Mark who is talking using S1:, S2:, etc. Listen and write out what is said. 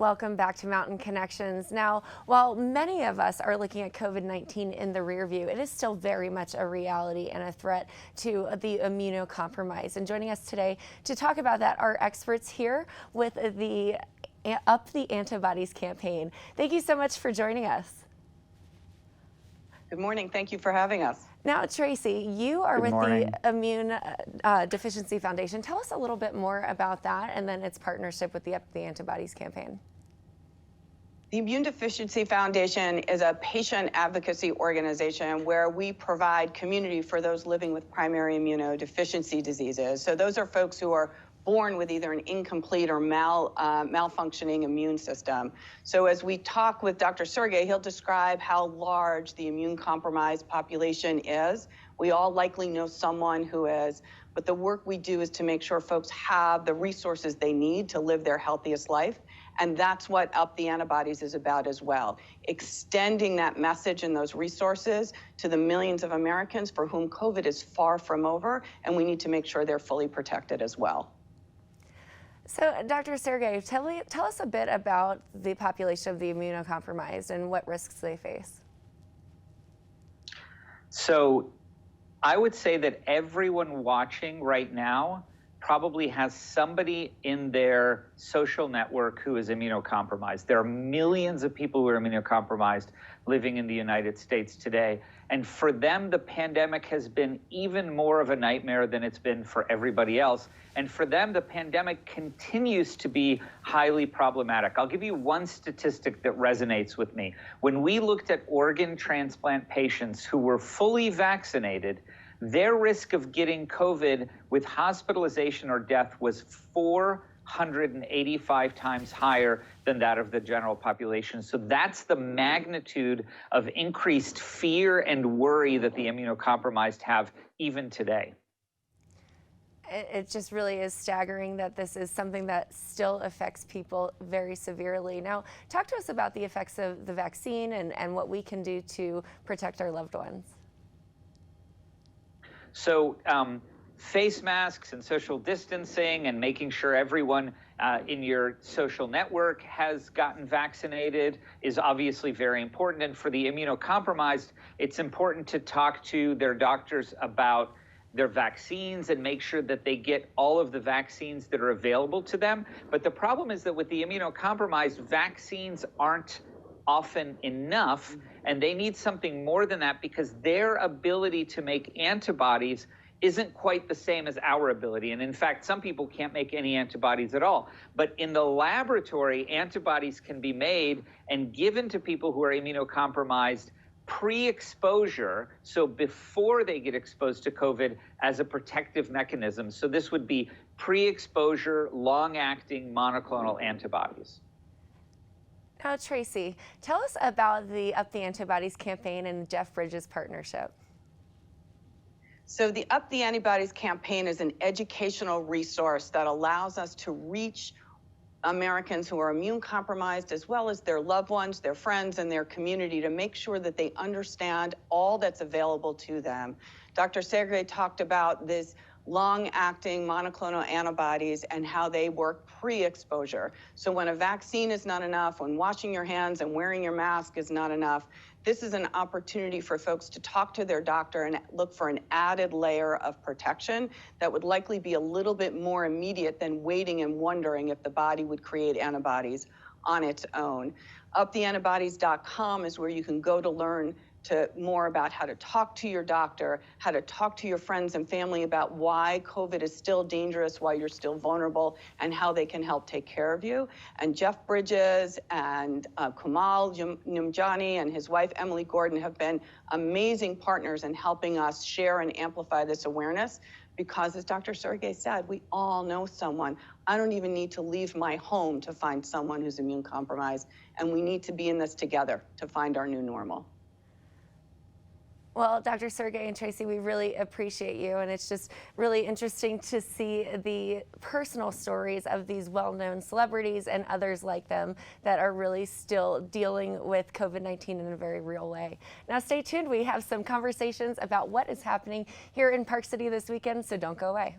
S1: Welcome back to Mountain Connections. Now, while many of us are looking at COVID-19 in the rear view, it is still very much a reality and a threat to the immunocompromised. And joining us today to talk about that are experts here with the Up the Antibodies campaign. Thank you so much for joining us.
S2: Good morning. Thank you for having us.
S1: Now, Tracy, you are with the Immune Deficiency Foundation. Tell us a little bit more about that and then its partnership with the Up the Antibodies campaign.
S2: The Immune Deficiency Foundation is a patient advocacy organization where we provide community for those living with primary immunodeficiency diseases. So those are folks who are born with either an incomplete or malfunctioning immune system. So as we talk with Dr. Segev, he'll describe how large the immune-compromised population is. We all likely know someone who is, but the work we do is to make sure folks have the resources they need to live their healthiest life. And that's what Up the Antibodies is about as well. Extending that message and those resources to the millions of Americans for whom COVID is far from over, and we need to make sure they're fully protected as well.
S1: So, Dr. Segev, tell us a bit about the population of the immunocompromised and what risks they face.
S3: So, I would say that everyone watching right now probably has somebody in their social network who is immunocompromised. There are millions of people who are immunocompromised living in the United States today. And for them, the pandemic has been even more of a nightmare than it's been for everybody else. And for them, the pandemic continues to be highly problematic. I'll give you one statistic that resonates with me. When we looked at organ transplant patients who were fully vaccinated, their risk of getting COVID with hospitalization or death was 485 times higher than that of the general population. So that's the magnitude of increased fear and worry that the immunocompromised have even today.
S1: It just really is staggering that this is something that still affects people very severely. Now, talk to us about the effects of the vaccine and what we can do to protect our loved ones.
S3: So face masks and social distancing and making sure everyone in your social network has gotten vaccinated is obviously very important. And for the immunocompromised, it's important to talk to their doctors about their vaccines and make sure that they get all of the vaccines that are available to them. But the problem is that with the immunocompromised, vaccines aren't often enough, and they need something more than that because their ability to make antibodies isn't quite the same as our ability. And in fact, some people can't make any antibodies at all. But in the laboratory, antibodies can be made and given to people who are immunocompromised pre-exposure, so before they get exposed to COVID, as a protective mechanism. So this would be pre-exposure, long-acting monoclonal antibodies.
S1: Now, Tracy, tell us about the Up the Antibodies campaign and Jeff Bridges' partnership.
S2: So the Up the Antibodies campaign is an educational resource that allows us to reach Americans who are immune compromised, as well as their loved ones, their friends, and their community, to make sure that they understand all that's available to them. Dr. Segev talked about this long-acting monoclonal antibodies and how they work pre-exposure. So when a vaccine is not enough, when washing your hands and wearing your mask is not enough, this is an opportunity for folks to talk to their doctor and look for an added layer of protection that would likely be a little bit more immediate than waiting and wondering if the body would create antibodies on its own. UpTheAntibodies.com is where you can go to learn more about how to talk to your doctor, how to talk to your friends and family about why COVID is still dangerous, why you're still vulnerable, and how they can help take care of you. And Jeff Bridges and Kamal Numjani and his wife, Emily Gordon, have been amazing partners in helping us share and amplify this awareness. Because as Dr. Segev said, we all know someone. I don't even need to leave my home to find someone who's immune compromised. And we need to be in this together to find our new normal.
S1: Well, Dr. Segev and Tracy, we really appreciate you, and it's just really interesting to see the personal stories of these well-known celebrities and others like them that are really still dealing with COVID-19 in a very real way. Now, stay tuned. We have some conversations about what is happening here in Park City this weekend, so don't go away.